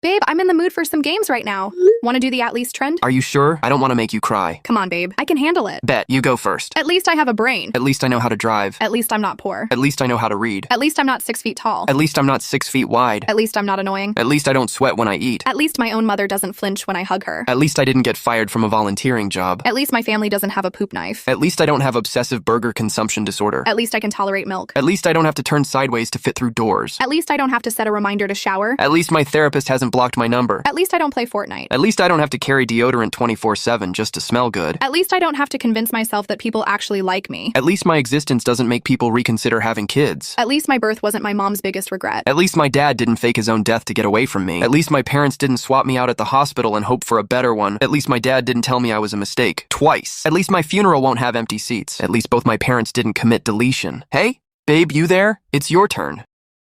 Babe, I'm in the mood for some games right now. Want to do the at least trend? Are you sure? I don't want to make you cry. Come on, babe. I can handle it. Bet, you go first. At least I have a brain. At least I know how to drive. At least I'm not poor. At least I know how to read. At least I'm not 6 feet tall. At least I'm not 6 feet wide. At least I'm not annoying. At least I don't sweat when I eat. At least my own mother doesn't flinch when I hug her. At least I didn't get fired from a volunteering job. At least my family doesn't have a poop knife. At least I don't have obsessive burger consumption disorder. At least I can tolerate milk. At least I don't have to turn sideways to fit through doors. At least I don't have to set a reminder to shower. At least my therapist hasn't blocked my number. At least I don't play Fortnite. At least I don't have to carry deodorant 24/7 just to smell good. At least I don't have to convince myself that people actually like me. At least my existence doesn't make people reconsider having kids. At least my birth wasn't my mom's biggest regret. At least my dad didn't fake his own death to get away from me. At least my parents didn't swap me out at the hospital and hope for a better one. At least my dad didn't tell me I was a mistake. Twice. At least my funeral won't have empty seats. At least both my parents didn't commit deletion. Hey, babe, you there? It's your turn.